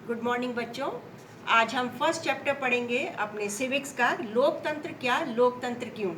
Good morning बच्चों। आज हम फर्स्ट चैप्टर पढ़ेंगे अपने सिविक्स का, लोकतंत्र क्या, लोकतंत्र क्यों।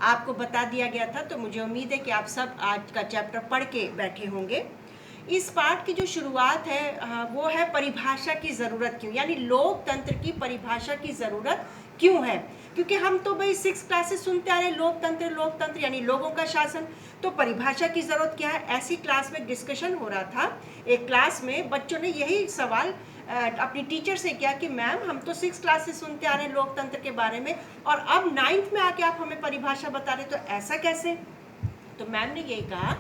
आपको बता दिया गया था, तो मुझे उम्मीद है कि आप सब आज का चैप्टर पढ़ के बैठे होंगे। इस पाठ की जो शुरुआत है वो है परिभाषा की ज़रूरत क्यों, यानी लोकतंत्र की परिभाषा की ज़रूरत क्यों है। क्योंकि हम तो भाई 6 क्लासेस सुनते आ रहे हैं, लोकतंत्र लोकतंत्र यानी लोगों का शासन, तो परिभाषा की ज़रूरत क्या है। ऐसी क्लास में डिस्कशन हो रहा था, एक क्लास में बच्चों ने यही सवाल अपनी टीचर से किया कि मैम हम तो 6 क्लासेस सुनते आ रहे हैं लोकतंत्र के बारे में, और अब 9th में आके आप हमें परिभाषा बता रहे, तो ऐसा कैसे। तो मैम ने यही कहा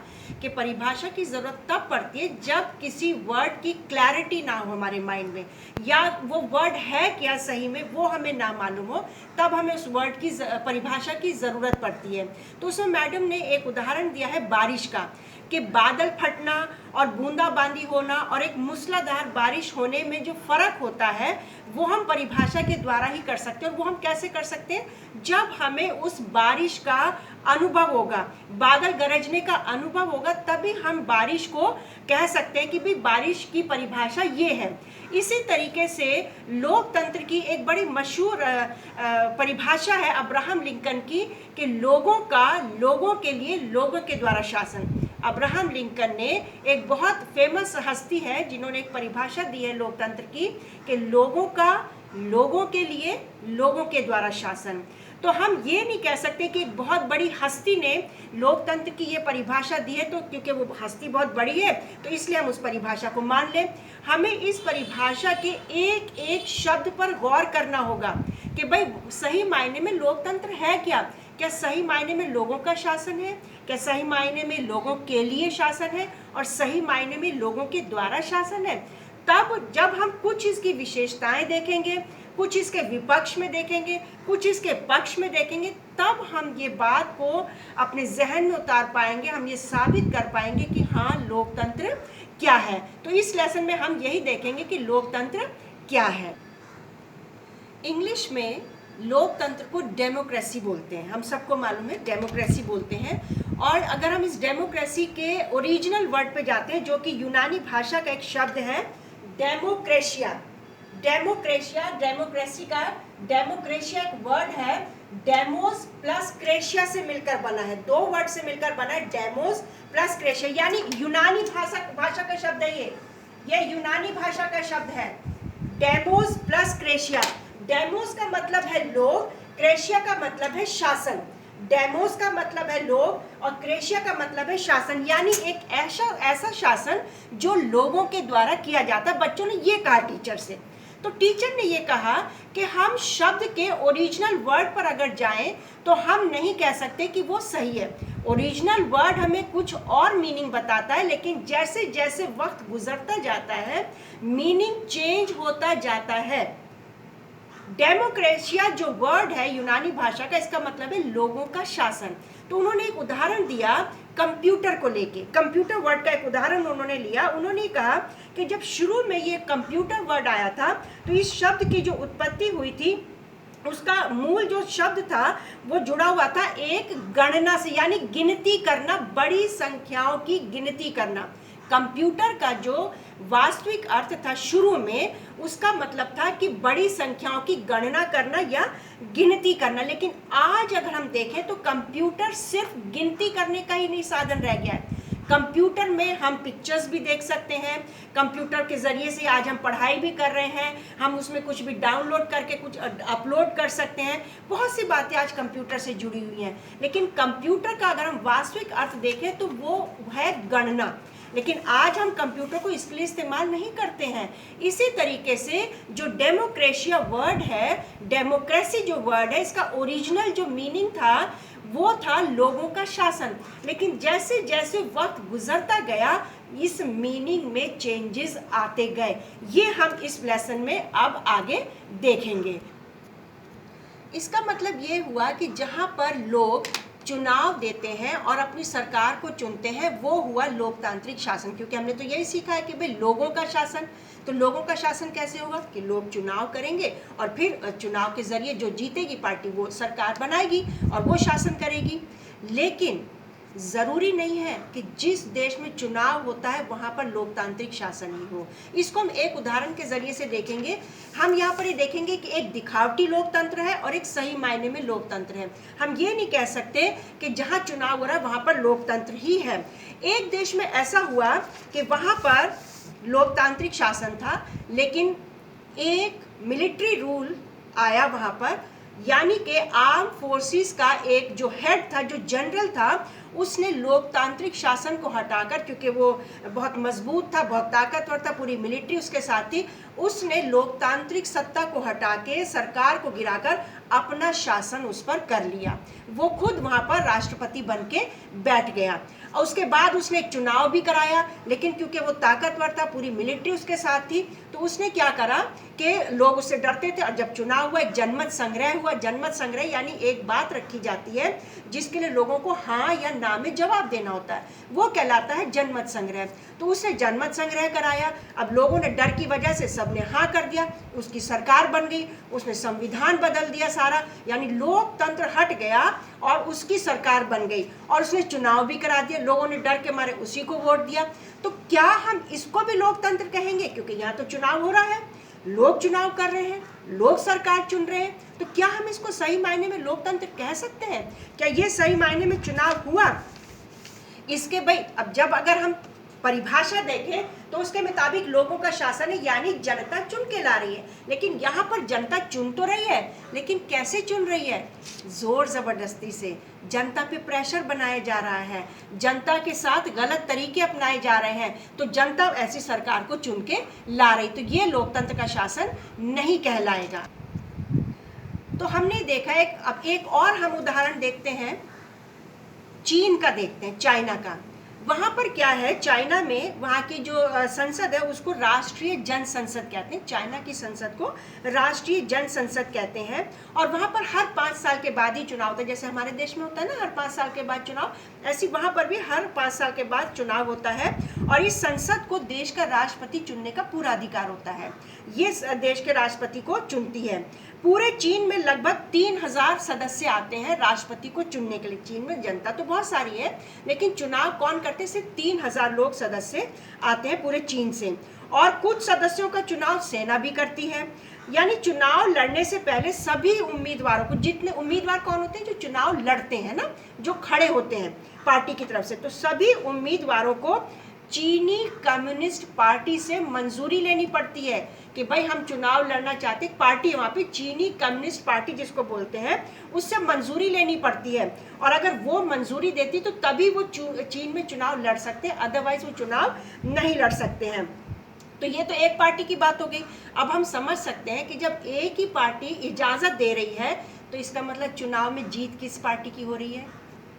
कि परिभाषा की ज़रूरत तब पड़ती है जब किसी वर्ड की क्लैरिटी ना हो हमारे माइंड में, या वो वर्ड है क्या सही में वो हमें ना मालूम हो, तब हमें उस वर्ड की परिभाषा की ज़रूरत पड़ती है। तो उसमें मैडम ने एक उदाहरण दिया है बारिश का, कि बादल फटना और बूंदाबांदी होना और एक मूसलाधार बारिश होने में जो फ़र्क होता है वो हम परिभाषा के द्वारा ही कर सकते हैं। और वो हम कैसे कर सकते हैं, जब हमें उस बारिश का अनुभव होगा, बादल गरजने का अनुभव होगा, तभी हम बारिश को कह सकते हैं कि भाई बारिश की परिभाषा ये है। इसी तरीके से लोकतंत्र की एक बड़ी मशहूर परिभाषा है अब्राहम लिंकन की, कि लोगों का लोगों के लिए लोगों के द्वारा शासन। अब्राहम लिंकन ने, एक बहुत फेमस हस्ती है जिन्होंने एक परिभाषा दी है लोकतंत्र की, कि लोगों का लोगों के लिए लोगों के द्वारा शासन। तो हम ये नहीं कह सकते कि एक बहुत बड़ी हस्ती ने लोकतंत्र की ये परिभाषा दी है, तो क्योंकि वो हस्ती बहुत बड़ी है तो इसलिए हम उस परिभाषा को मान लें। हमें इस परिभाषा के एक एक शब्द पर गौर करना होगा कि भाई सही मायने में लोकतंत्र है क्या। क्या सही मायने में लोगों का शासन है, क्या सही मायने में लोगों के लिए शासन है, और सही मायने में लोगों के द्वारा शासन है। तब जब हम कुछ इसकी विशेषताएं देखेंगे, कुछ इसके विपक्ष में देखेंगे, कुछ इसके पक्ष में देखेंगे, तब हम ये बात को अपने जहन में उतार पाएंगे, हम ये साबित कर पाएंगे कि हाँ लोकतंत्र क्या है। तो इस लेसन में हम यही देखेंगे कि लोकतंत्र क्या है। इंग्लिश में लोकतंत्र को डेमोक्रेसी बोलते हैं, हम सबको मालूम है डेमोक्रेसी बोलते हैं। और अगर हम इस डेमोक्रेसी के ओरिजिनल वर्ड पे जाते हैं, जो कि यूनानी भाषा का एक शब्द है डेमोक्रेशिया। डेमोक्रेशिया, डेमोक्रेसी का डेमोक्रेशिया एक वर्ड है, डेमोस प्लस क्रेशिया से मिलकर बना है, दो वर्ड से मिलकर बना है, डेमोस प्लस क्रेशिया, यानी यूनानी भाषा का शब्द है ये यूनानी भाषा का शब्द है, डेमोस प्लस क्रेशिया। डेमोस का मतलब है लोग, क्रेशिया का मतलब है शासन। डेमोस का मतलब है लोग और क्रेशिया का मतलब है शासन, यानी एक ऐसा शासन जो लोगों के द्वारा किया जाता है। बच्चों ने ये कहा टीचर से, तो टीचर ने ये कहा कि हम शब्द के ओरिजिनल वर्ड पर अगर जाएं तो हम नहीं कह सकते कि वो सही है। ओरिजिनल वर्ड हमें कुछ और मीनिंग बताता है, लेकिन जैसे जैसे वक्त गुजरता जाता है मीनिंग चेंज होता जाता है। डेमोक्रेशिया जो वर्ड है यूनानी भाषा का, इसका मतलब है लोगों का शासन। तो उन्होंने एक उदाहरण दिया कंप्यूटर को लेके, कंप्यूटर वर्ड का एक उदाहरण उन्होंने लिया। उन्होंने कहा कि जब शुरू में ये कंप्यूटर वर्ड आया था तो इस शब्द की जो उत्पत्ति हुई थी, उसका मूल जो शब्द था वो जुड़ा हुआ था एक गणना से, यानी गिनती करना, बड़ी संख्याओं की गिनती करना। कंप्यूटर का जो वास्तविक अर्थ था शुरू में, उसका मतलब था कि बड़ी संख्याओं की गणना करना या गिनती करना। लेकिन आज अगर हम देखें तो कंप्यूटर सिर्फ गिनती करने का ही नहीं साधन रह गया है। कंप्यूटर में हम पिक्चर्स भी देख सकते हैं, कंप्यूटर के ज़रिए से आज हम पढ़ाई भी कर रहे हैं, हम उसमें कुछ भी डाउनलोड करके कुछ अपलोड कर सकते हैं। बहुत सी बातें आज कंप्यूटर से जुड़ी हुई हैं। लेकिन कंप्यूटर का अगर हम वास्तविक अर्थ देखें तो वो है गणना, लेकिन आज हम कंप्यूटर को इसके लिए इस्तेमाल नहीं करते हैं। इसी तरीके से जो डेमोक्रेशिया वर्ड है, डेमोक्रेसी जो वर्ड है, इसका ओरिजिनल जो मीनिंग था वो था लोगों का शासन। लेकिन जैसे जैसे वक्त गुजरता गया इस मीनिंग में चेंजेस आते गए। ये हम इस लेसन में अब आगे देखेंगे। इसका मतलब ये हुआ कि जहाँ पर लोग चुनाव देते हैं और अपनी सरकार को चुनते हैं, वो हुआ लोकतांत्रिक शासन। क्योंकि हमने तो यही सीखा है कि भाई लोगों का शासन, तो लोगों का शासन कैसे होगा कि लोग चुनाव करेंगे और फिर चुनाव के जरिए जो जीतेगी पार्टी वो सरकार बनाएगी और वो शासन करेगी। लेकिन ज़रूरी नहीं है कि जिस देश में चुनाव होता है वहाँ पर लोकतांत्रिक शासन ही हो। इसको हम एक उदाहरण के ज़रिए से देखेंगे। हम यहाँ पर ये देखेंगे कि एक दिखावटी लोकतंत्र है और एक सही मायने में लोकतंत्र है। हम ये नहीं कह सकते कि जहाँ चुनाव हो रहा है वहाँ पर लोकतंत्र ही है। एक देश में ऐसा हुआ कि वहाँ पर लोकतांत्रिक शासन था, लेकिन एक मिलिट्री रूल आया वहाँ पर, यानी कि आर्म फोर्सेस का एक जो हेड था, जो जनरल था, उसने लोकतांत्रिक शासन को हटाकर, क्योंकि वो बहुत मजबूत था, बहुत ताकतवर था, पूरी मिलिट्री उसके साथ थी, उसने लोकतांत्रिक सत्ता को हटा के सरकार को गिराकर अपना शासन उस पर कर लिया। वो खुद वहाँ पर राष्ट्रपति बन के बैठ गया और उसके बाद उसने एक चुनाव भी कराया, लेकिन क्योंकि वो ताकतवर था, पूरी मिलिट्री उसके साथ थी, तो उसने क्या करा कि लोग उससे डरते थे। और जब चुनाव हुआ, एक जनमत संग्रह हुआ। जनमत संग्रह यानी एक बात रखी जाती है जिसके लिए लोगों को हाँ या ना में जवाब देना होता है, वो कहलाता है जनमत संग्रह। तो उसने जनमत संग्रह कराया। अब लोगों ने डर की वजह से सबने हाँ कर दिया, उसकी सरकार बन गई, उसने संविधान बदल दिया सारा, यानी लोकतंत्र हट गया और उसकी सरकार बन गई। और उसने चुनाव भी करा दिया, लोगों ने डर के मारे उसी को वोट दिया। तो क्या हम इसको भी लोकतंत्र कहेंगे? क्योंकि यहाँ तो चुनाव हो रहा है, लोग चुनाव कर रहे हैं, लोग सरकार चुन रहे हैं, तो क्या हम इसको सही मायने में लोकतंत्र कह सकते हैं? क्या ये सही मायने में चुनाव हुआ? इसके भाई अब जब अगर हम परिभाषा देखें तो उसके मुताबिक लोगों का शासन है, यानी जनता चुन के ला रही है। लेकिन यहाँ पर जनता चुन तो रही है, लेकिन कैसे चुन रही है? जोर जबरदस्ती से जनता पे प्रेशर बनाया जा रहा है, जनता के साथ गलत तरीके अपनाए जा रहे हैं, तो जनता ऐसी सरकार को चुन के ला रही, तो ये लोकतंत्र का शासन नहीं कहलाएगा। तो हमने देखा अब एक और हम उदाहरण देखते हैं, चीन का देखते हैं, चाइना का। वहाँ पर क्या है, चाइना में वहाँ की जो संसद है उसको राष्ट्रीय जन संसद कहते हैं। चाइना की संसद को राष्ट्रीय जन संसद कहते हैं। और वहाँ पर हर 5 साल के बाद ही चुनाव होता है। जैसे हमारे देश में होता है ना हर 5 साल के बाद चुनाव, ऐसी वहाँ पर भी हर 5 साल के बाद चुनाव होता है। और इस संसद को देश का राष्ट्रपति चुनने का पूरा अधिकार होता है। ये देश के राष्ट्रपति को चुनती है। पूरे चीन में लगभग 3000 सदस्य आते हैं राष्ट्रपति को चुनने के लिए। चीन में जनता तो बहुत सारी है, लेकिन चुनाव कौन करते हैं? सिर्फ 3000 लोग सदस्य आते हैं पूरे चीन से। और कुछ सदस्यों का चुनाव सेना भी करती है। यानी चुनाव लड़ने से पहले सभी उम्मीदवारों को, जितने उम्मीदवार कौन होते हैं? जो चुनाव लड़ते हैं ना, जो खड़े होते हैं पार्टी की तरफ से, तो सभी उम्मीदवारों को चीनी कम्युनिस्ट पार्टी से मंजूरी लेनी पड़ती है कि भाई हम चुनाव लड़ना चाहते हैं। पार्टी वहाँ पे चीनी कम्युनिस्ट पार्टी जिसको बोलते हैं, उससे मंजूरी लेनी पड़ती है। और अगर वो मंजूरी देती तो तभी वो चीन में चुनाव लड़ सकते हैं, अदरवाइज वो चुनाव नहीं लड़ सकते हैं। तो ये तो एक पार्टी की बात हो गई। अब हम समझ सकते हैं कि जब एक ही पार्टी इजाज़त दे रही है तो इसका मतलब चुनाव में जीत किस पार्टी की हो रही है?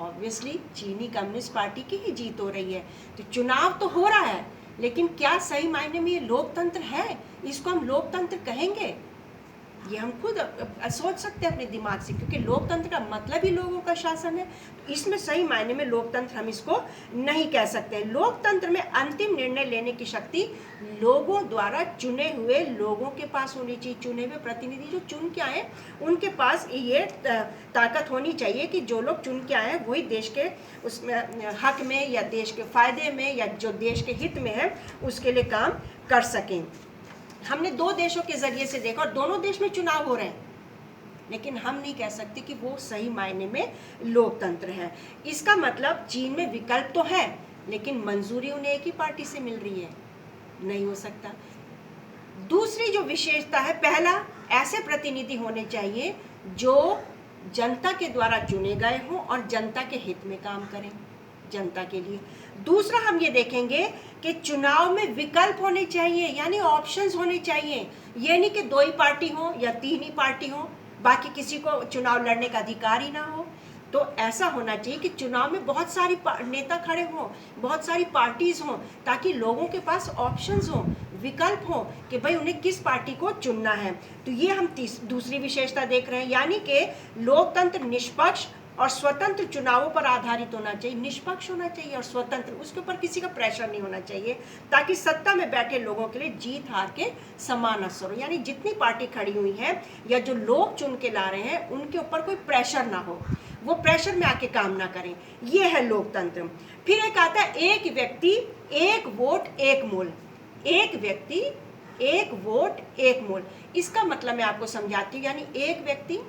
ऑब्वियसली चीनी कम्युनिस्ट पार्टी की ही जीत हो रही है। तो चुनाव तो हो रहा है, लेकिन क्या सही मायने में ये लोकतंत्र है? इसको हम लोकतंत्र कहेंगे? ये हम खुद सोच सकते हैं अपने दिमाग से, क्योंकि लोकतंत्र का मतलब ही लोगों का शासन है। इसमें सही मायने में लोकतंत्र हम इसको नहीं कह सकते। लोकतंत्र में अंतिम निर्णय लेने की शक्ति लोगों द्वारा चुने हुए लोगों के पास होनी चाहिए। चुने हुए प्रतिनिधि जो चुन के आए उनके पास ये ताकत होनी चाहिए कि जो लोग चुन के आए वही देश के उसमें हक में या देश के फायदे में या जो देश के हित में है उसके लिए काम कर सकें। हमने 2 देशों के जरिए से देखा और दोनों देश में चुनाव हो रहे हैं, लेकिन हम नहीं कह सकते कि वो सही मायने में लोकतंत्र है। इसका मतलब चीन में विकल्प तो है, लेकिन मंजूरी उन्हें एक ही पार्टी से मिल रही है, नहीं हो सकता। दूसरी जो विशेषता है, पहला, ऐसे प्रतिनिधि होने चाहिए जो जनता के द्वारा चुने गए हों और जनता के हित में काम करें, जनता के लिए। दूसरा हम ये देखेंगे कि चुनाव में विकल्प होने चाहिए, यानी ऑप्शंस होने चाहिए। ये नहीं कि 2 ही पार्टी हो या 3 ही पार्टी हो, बाकी किसी को चुनाव लड़ने का अधिकार ही ना हो। तो ऐसा होना चाहिए कि चुनाव में बहुत सारी नेता खड़े हों, बहुत सारी पार्टीज हों, ताकि लोगों के पास ऑप्शंस हों, विकल्प हों कि भाई उन्हें किस पार्टी को चुनना है। तो ये हम दूसरी विशेषता देख रहे हैं, यानी कि लोकतंत्र निष्पक्ष और स्वतंत्र चुनावों पर आधारित होना चाहिए। निष्पक्ष होना चाहिए और स्वतंत्र, उसके ऊपर किसी का प्रेशर नहीं होना चाहिए, ताकि सत्ता में बैठे लोगों के लिए जीत हार के समान असर हो। यानी जितनी पार्टी खड़ी हुई है या जो लोग चुन के ला रहे हैं उनके ऊपर कोई प्रेशर ना हो। वो प्रेशर में आके काम ना करें। ये है लोकतंत्र। फिर एक आता है एक व्यक्ति एक वोट एक मोल। एक व्यक्ति एक वोट एक मोल, इसका मतलब मैं आपको समझाती हूँ। यानी एक व्यक्ति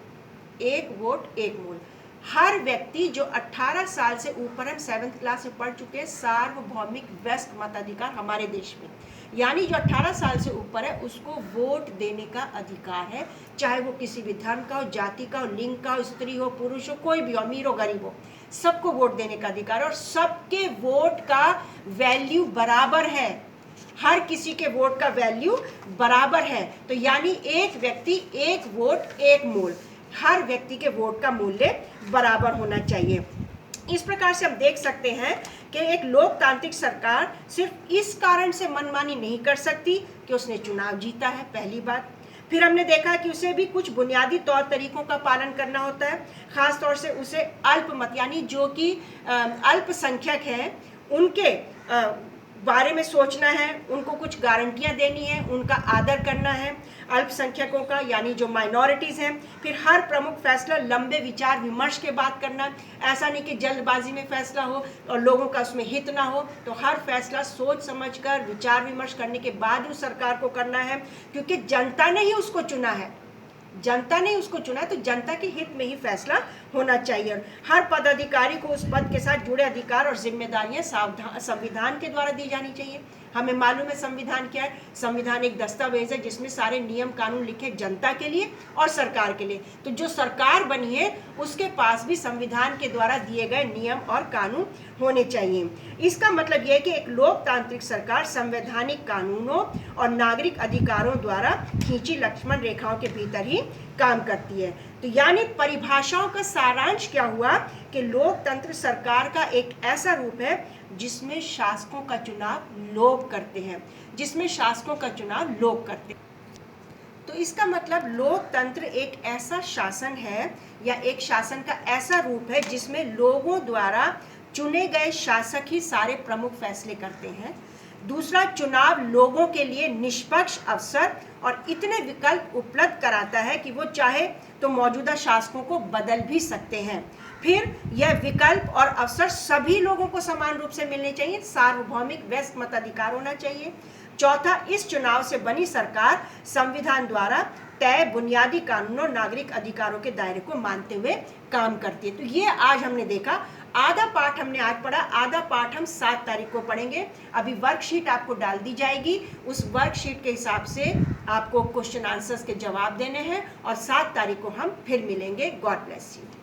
एक वोट एक मोल। हर व्यक्ति जो 18 साल से ऊपर है, 7th क्लास में पढ़ चुके हैं, सार्वभौमिक व्यस्क मताधिकार हमारे देश में, यानी जो 18 साल से ऊपर है उसको वोट देने का अधिकार है, चाहे वो किसी भी धर्म का हो, जाति का हो, लिंग का हो, स्त्री हो, पुरुष हो, कोई भी हो, अमीर हो, गरीब हो, सबको वोट देने का अधिकार है। और सबके वोट का वैल्यू बराबर है, हर किसी के वोट का वैल्यू बराबर है। तो यानी एक व्यक्ति एक वोट एक मोल, हर व्यक्ति के वोट का मूल्य बराबर होना चाहिए। इस प्रकार से हम देख सकते हैं कि एक लोकतांत्रिक सरकार सिर्फ इस कारण से मनमानी नहीं कर सकती कि उसने चुनाव जीता है, पहली बात। फिर हमने देखा कि उसे भी कुछ बुनियादी तौर तरीकों का पालन करना होता है, खास तौर से उसे अल्पमत यानी जो कि अल्पसंख्यक हैं उनके बारे में सोचना है, उनको कुछ गारंटियां देनी है, उनका आदर करना है, अल्पसंख्यकों का यानी जो माइनॉरिटीज़ हैं। फिर हर प्रमुख फैसला लंबे विचार विमर्श के बाद करना, ऐसा नहीं कि जल्दबाजी में फैसला हो और लोगों का उसमें हित ना हो। तो हर फैसला सोच समझकर विचार विमर्श करने के बाद उस सरकार को करना है, क्योंकि जनता ने ही उसको चुना है, जनता ने उसको चुना है, तो जनता के हित में ही फैसला होना चाहिए। हर पदाधिकारी को उस पद के साथ जुड़े अधिकार और जिम्मेदारियां संविधान के द्वारा दी जानी चाहिए। हमें मालूम है संविधान क्या है। संविधान एक दस्तावेज है जिसमें सारे नियम कानून लिखे जनता के लिए और सरकार के लिए। तो जो सरकार बनी है उसके पास भी संविधान के द्वारा दिए गए नियम और कानून होने चाहिए। इसका मतलब यह है कि एक लोकतांत्रिक सरकार संवैधानिक कानूनों और नागरिक अधिकारों द्वारा खींची लक्ष्मण रेखाओं के भीतर ही काम करती है। तो यानी परिभाषाओं का सारांश क्या हुआ कि लोकतंत्र सरकार का एक ऐसा रूप है जिसमें शासकों का चुनाव लोग करते हैं, जिसमें शासकों का चुनाव लोग करते हैं। तो इसका मतलब लोकतंत्र एक ऐसा शासन है या एक शासन का ऐसा रूप है जिसमें लोगों द्वारा चुने गए शासक ही सारे प्रमुख फैसले करते हैं। दूसरा, चुनाव लोगों के लिए निष्पक्ष अवसर और इतने विकल्प उपलब्ध कराता है कि वो चाहे तो मौजूदा शासकों को बदल भी सकते हैं। फिर यह विकल्प और अवसर सभी लोगों को समान रूप से मिलने चाहिए, सार्वभौमिक व्यस्क मताधिकार होना चाहिए। चौथा, इस चुनाव से बनी सरकार संविधान द्वारा तय बुनियादी कानूनों नागरिक अधिकारों के दायरे को मानते हुए काम करती है। तो ये आज हमने देखा, आधा पाठ हमने आज पढ़ा, आधा पाठ हम 7 तारीख को पढ़ेंगे। अभी वर्कशीट आपको डाल दी जाएगी, उस वर्कशीट के हिसाब से आपको क्वेश्चन आंसर्स के जवाब देने हैं और 7 तारीख को हम फिर मिलेंगे। God bless you.